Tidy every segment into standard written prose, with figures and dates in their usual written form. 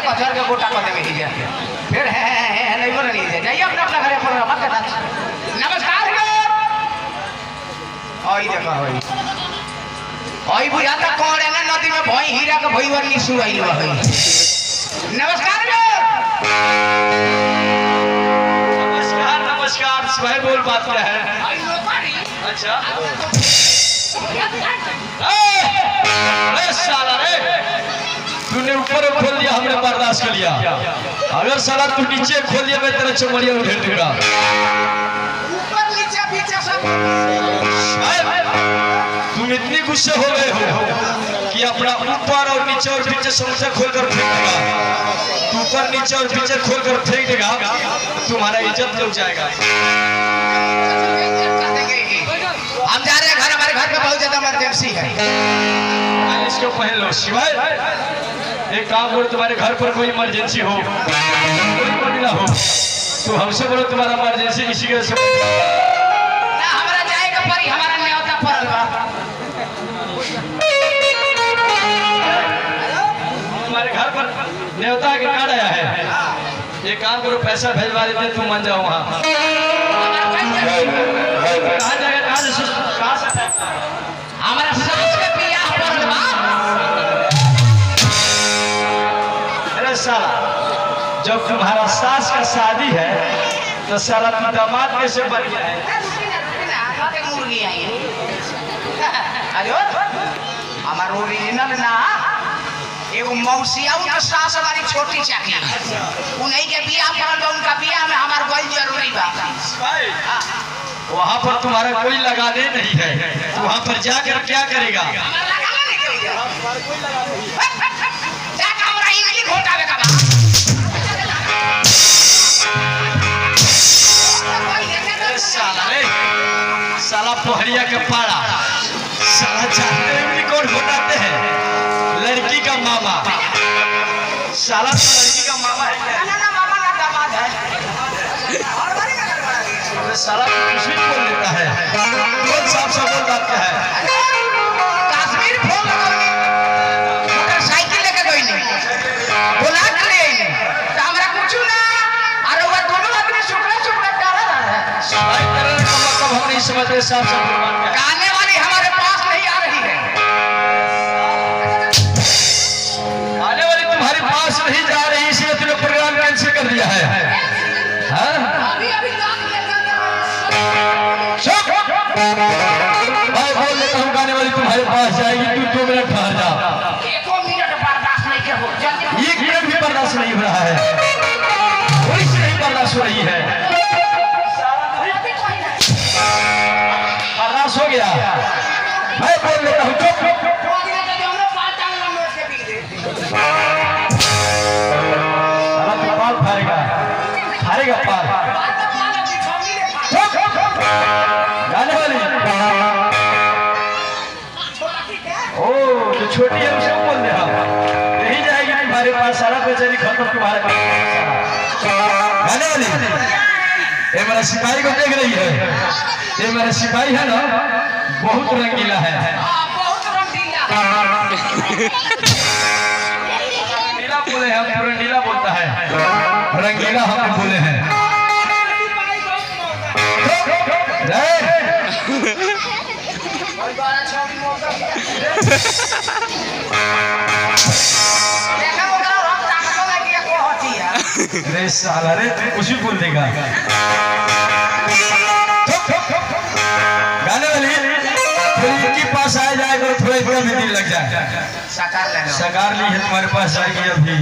कचर के गोटा कर देवे ही फिर है नहीं बोल नहीं जाइए अपना अपना घरे पर मत करना। नमस्कार ओई देखो ओई बुझा तक कौन है ना नदी में भई हीरा के भईवर निसु आइल बा। नमस्कार नमस्कार नमस्कार भाई बोल बात क्या है? अच्छा अरे साला रे तूने ऊपर खोल दिया हमने बर्दाश्त कर लिया। अगर साला तू नीचे खोल दिया मैं तेरा चमड़िया उधेड़ दूंगा। ऊपर नीचे पीछे सब तुम इतनी गुस्से हो गए हो कि अपना ऊपर और नीचे और पीछे समोसा खोलकर फेंक देगा। तू ऊपर नीचे और पीछे खोलकर फेंक देगा तुम्हारा इज्जत लग जाएगा। हम जा रहे हैं घर, हमारे घर पे बहुत ज्यादा इमरजेंसी है। इसको पहन लो शिवाय। एक काम करो तुम्हारे घर पर कोई इमरजेंसी हो कोई ना हो तो हमसे बोलो तुम्हारा इमरजेंसी किसी के ना हमारा जाएगा पर हमारा न्योता पड़ल बा। हमारे घर पर न्योता के कार्ड आया है। एक काम करो पैसा भेजवा देते तुम मान जाओ वहाँ। कहाँ जाएगा कहाँ से हमारा सास के बियाह पड़ल बा। अरे साला जब तुम्हारा सास का शादी है तो साला तू दामाद कैसे बन गया है? मुर्गी आई अरे हमारा ओरिजिनल ना एगो मौसियाऊ के सास हमारी छोटी चाची उन्हीं के बियाह पड़ल बा। उनका बियाह में हमार गई जरूरी बा। वहाँ पर तुम्हारा कोई लगाने नहीं है तो वहाँ पर जाकर क्या करेगा? साला पोहरिया के पारा साला जानते हुए कौन घोटाते हैं? लड़की का मामा। साला तो लड़की का मामा है क्या? ना मामा ना दामाद है। साला कुछ भी बोल देता है। बहुत साफ साफ बोल बात क्या है? कश्मीर फोन मोटरसाइकिल लेके गई नहीं बुला के ले आई तो हमरा कुछ ना और वो दोनों आदमी शुक्र शुक्र कर रहा है। भाई तेरे का मतलब हम नहीं समझते। साफ साफ बोल बात क्या है? गाने वाली हमारे पास नहीं आ रही है। आने वाली तुम्हारे पास नहीं जा रही इसलिए तूने प्रोग्राम कैंसिल कर दिया है। अभी अभी भाई बोल देता हूँ गाने वाली तुम्हारे पास जाएगी तू 2 मिनट ठहर जा। 1 मिनट बर्दाश्त नहीं कर हो जल्दी 1 मिनट भी बर्दाश्त नहीं हो रहा है। कोई से नहीं बर्दाश्त हो रही है। बर्दाश्त हो गया। मैं बोल देता हूँ चुप। साला तू पाल फाड़ेगा फाड़ेगा पाल। गाने वाली ओ जो छोटी है उसको बोल दे। हाँ यही जाएगी तुम्हारे पास। सारा बेचारी खत्म तुम्हारे पास। गाने वाली ये मेरा सिपाही को देख रही है? ये मेरा सिपाही है ना बहुत रंगीला है। रंगीला बोले हैं हम। रंगीला बोलता है रंगीला हम बोले हैं। अरे साला रे कुछ भी बोल देगा। गाने वाली इनके पास आ जाएगा थोड़ा थोड़ा भी दिल लग जाए। सकार ली है तुम्हारे पास जाएगी अभी।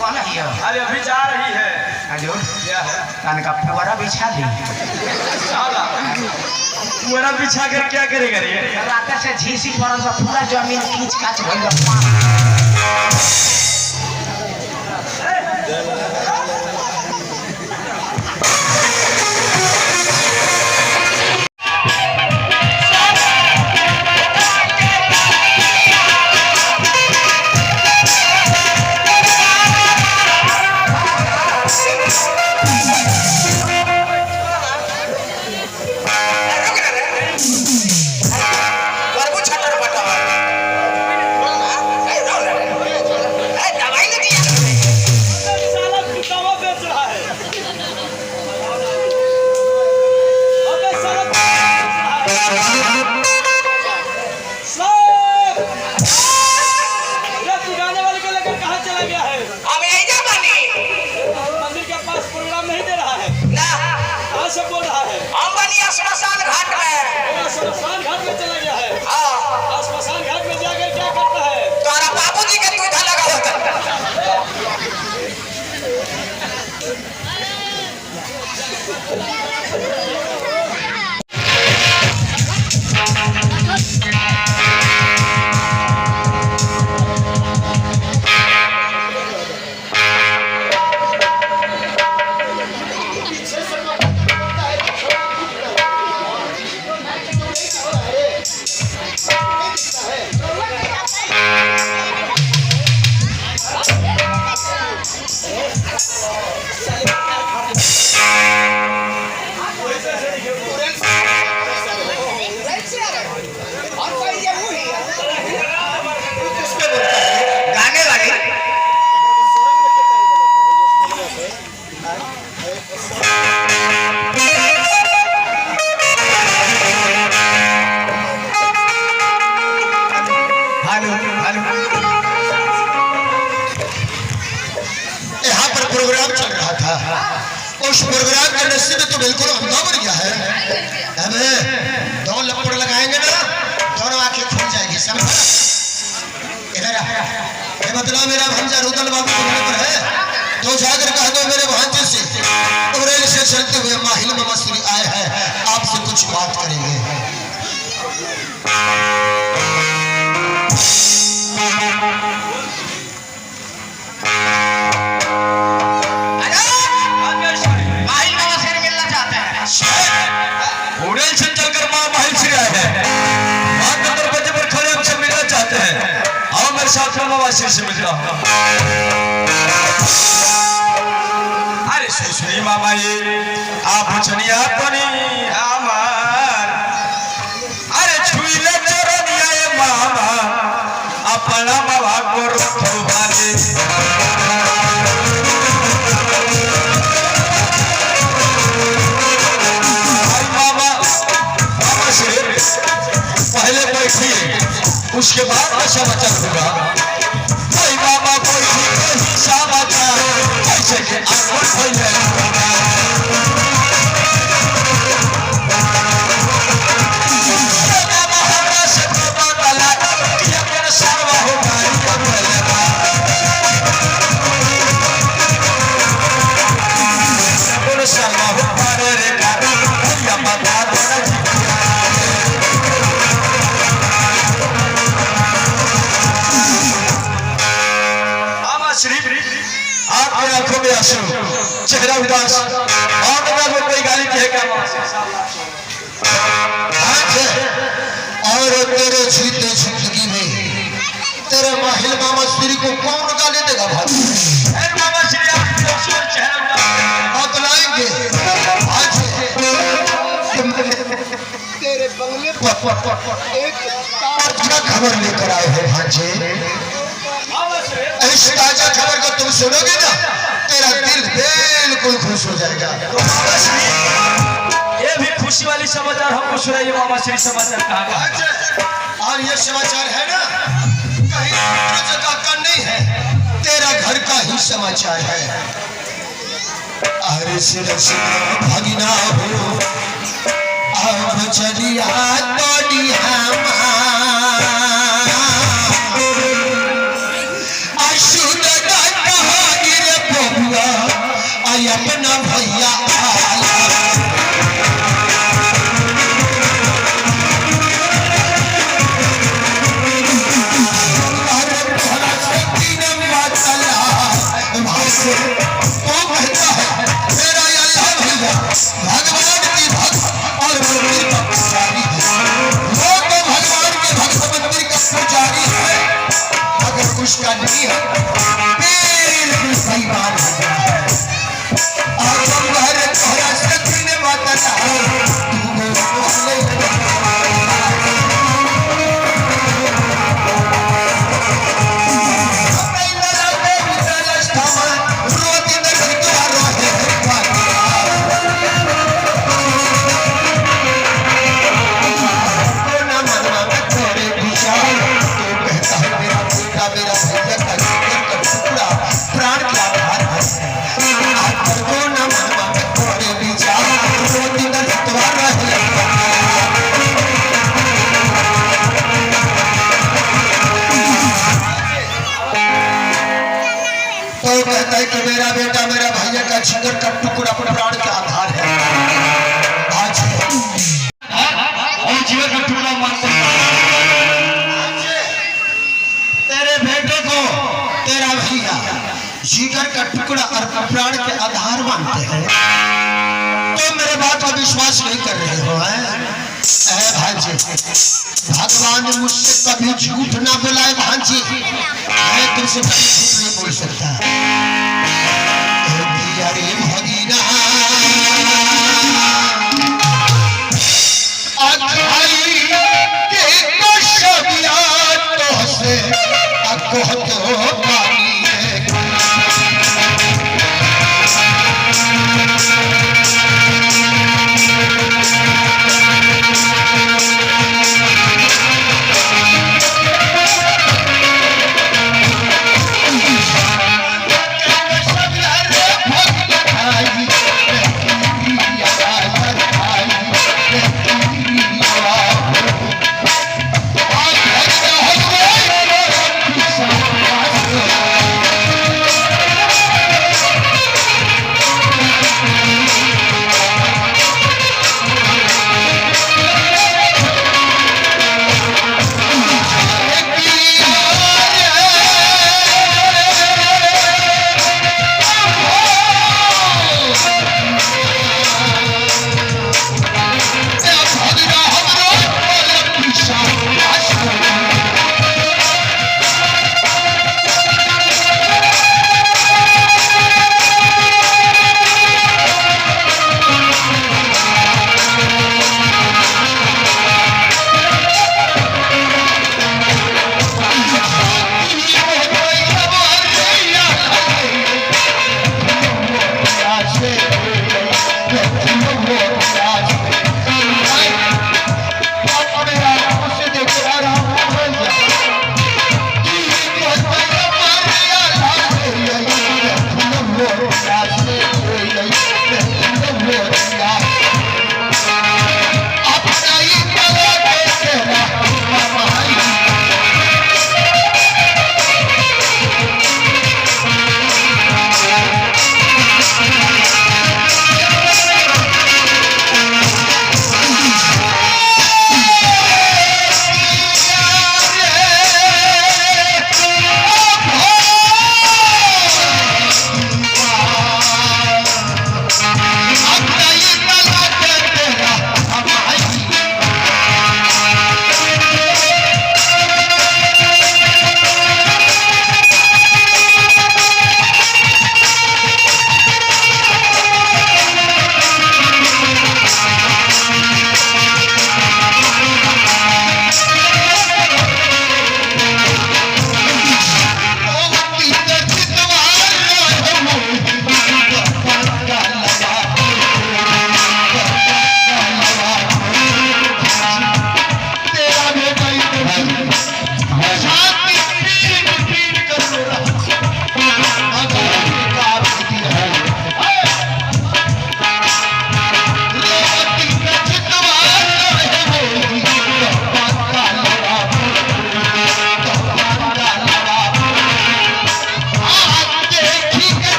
अरे अभी जा रही है। कान का फुवारा बिछा दी। साला फुवारा बिछा कर क्या करेगा रे? रात से झीसी पड़ल बा पूरा जमीन खींच काच भइल बा। प्रोग्राम चल रहा था, उस प्रोग्राम के नशे में तो बिल्कुल अंधा बन गया है। अबे दो लपड़ लगाएंगे ना, दोनों आंखें खुल जाएगी, समझ? इधर आ, ये बतला मेरा भंजा रुदल बाबू के घर पर है, तो जाकर कह दो मेरे भांजे से रेल से चलते हुए माहिल मामा श्री आए हैं, आपसे कुछ बात करेंगे। होटल से चलकर माँ माहिल से आए हैं, माँ के दरवाजे पर खड़े हमसे मिलना चाहते हैं। आओ मेरे साथ में मामा श्री से मिलता हूँ। अरे सुश्री मामा ये आप चनिया पनी हमार, अरे छुईले चरनिया ये मामा अपना मामा को रखो भाले। पहले बैठिए, उसके बाद का समाचार होगा। कोई बाबा कोई समाचार ऐसे के आगे फैले। बाबा हमरा से बाबा डाला कि अपन सर्व होगा ये पहले अपन सर्व होगा रे कर या बाबा आपकी आंखों में आंसू, चेहरा उदास, और में कोई गाली है क्या? और तेरे जीते जिंदगी में तेरे माहिल मामा श्री को कौन गाली देगा भाई? मामा श्री आपकी चेहरा बतलाएंगे आज तेरे बंगले पर एक ताजा खबर लेकर आए हैं भांजे। इस ताजा खबर को तुम सुनोगे ना, तेरा दिल बिल्कुल खुश हो जाएगा। ये भी खुशी वाली समाचार हमको सुनाइए मामा श्री। समाचार कहाँ का? और ये समाचार है ना, कहीं दूसरी जगह का नहीं है, तेरा घर का ही समाचार है। अरे सिर भगना हो अब चलिया तोड़ी अपना भैया भगवान की भक्त और मंदिर का पुजारी है। वो तो भगवान के भक्त मंदिर का पुजारी है, मगर उसका नहीं है, बिल्कुल सही बात है। कहता है कि मेरा बेटा मेरा भैया का जिगर का टुकड़ा प्राण का आधार है। आज और जीवन का टुकड़ा मानते हैं। तेरे बेटे को तेरा भैया जिगर का टुकड़ा और प्राण के आधार मानते हैं, तो मेरे बात का विश्वास नहीं कर रहे हो हैं? भांजी, भगवान ने मुझसे कभी झूठ ना बोलाए भांजी, मैं तुमसे कभी झूठ नहीं बोल सकता। अरे भगीना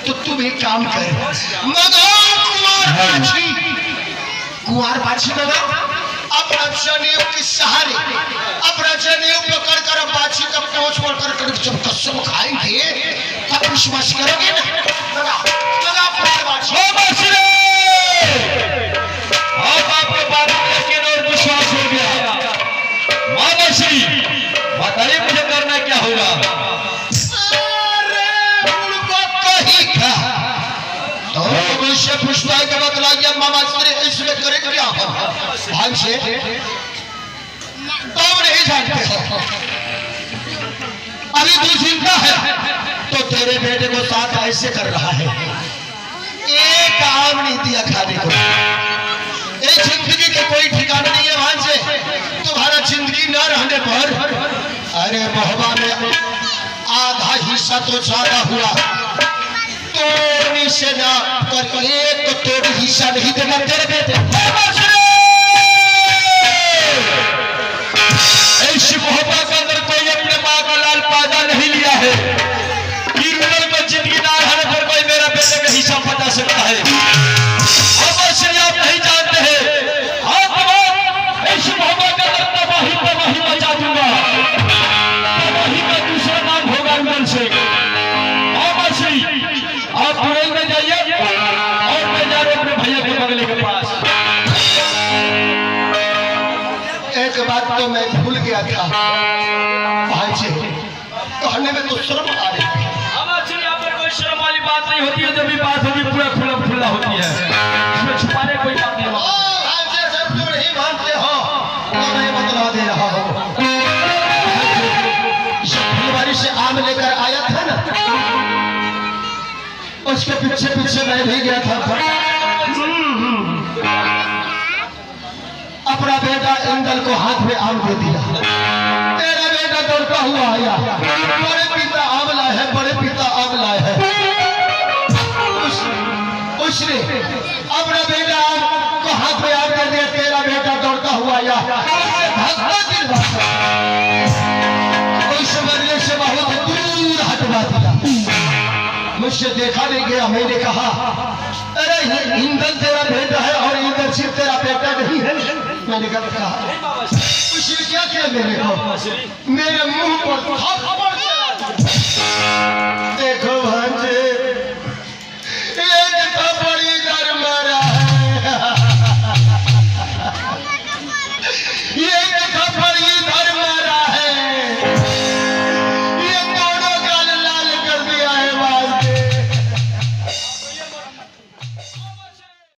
तो तुम एक काम कर, मगा कुंवार बाछी मगा, अपना जनेऊ के सहारे, अपना जनेऊ पकड़ कर बाछी का पहुंच पकड़ कर जब कसम खाएंगे तब विश्वास करोगे ना। मगा मगा अपना बाछी। अब आपके बात में यकीन और विश्वास हो गया। माँ बाछी बताइए मुझे करना क्या होगा? तो मुझसे पूछता है कि बतलाइए मामा इसमें करे क्या भाई से तुम नहीं जानते हो। अभी तू जिंदा है तो तेरे बेटे को साथ ऐसे कर रहा है, एक आम नहीं दिया खाने को। एक जिंदगी के कोई ठिकाना नहीं है भाई से। तुम्हारा जिंदगी न रहने पर अरे मोहब्बा में आधा हिस्सा तो ज्यादा हुआ, तोड़ने से ना पर एक तो तोड़ हिस्सा नहीं देना तेरे बेटे। ऐसी मोहब्बत के अंदर कोई अपने माँ का लाल पैदा नहीं लिया है कि रुदल में जिंदगी ना रहने पर कोई मेरा बेटे का हिस्सा बता सकता है। अब ऐसे आप नहीं जानते हैं, आप ऐसी मोहब्बत के अंदर तबाही तबाही मचा दूंगा। तबाही का दूसरा नाम होगा रुदल से। आप तुरंत में जाइए और मैं जा रहा हूं अपने भैया के बगले के पास। एक बात तो मैं भूल गया था भाई जी, कहने में तो शर्म आ रही है। यहाँ पर कोई शर्म वाली बात नहीं होती है, जब भी बात होगी पूरा खुला खुला होती है, इसमें छुपाने कोई बात नहीं होती। तुम नहीं मानते हो तो मैं बतला दे रहा हूँ। फुलवारी से आम लेकर आया था ना, उसके पीछे पीछे मैं भी गया था। अपना बेटा इंदल को हाथ में आम दे दिया। तेरा बेटा दौड़ता हुआ आया, बड़े पिता आम लाए है, बड़े पिता आम लाए है। उसने अपना बेटा आम को हाथ में आम कर दिया। तेरा बेटा दौड़ता हुआ आया, उस मरने से बहुत दूर हटवा दिया। मुझसे देखा नहीं गया। मैंने कहा अरे इंदल तेरा बेटा है और इंदल सिर्फ तेरा बेटा नहीं है। मैंने कहा उसने क्या किया मेरे को, मेरे मुंह पर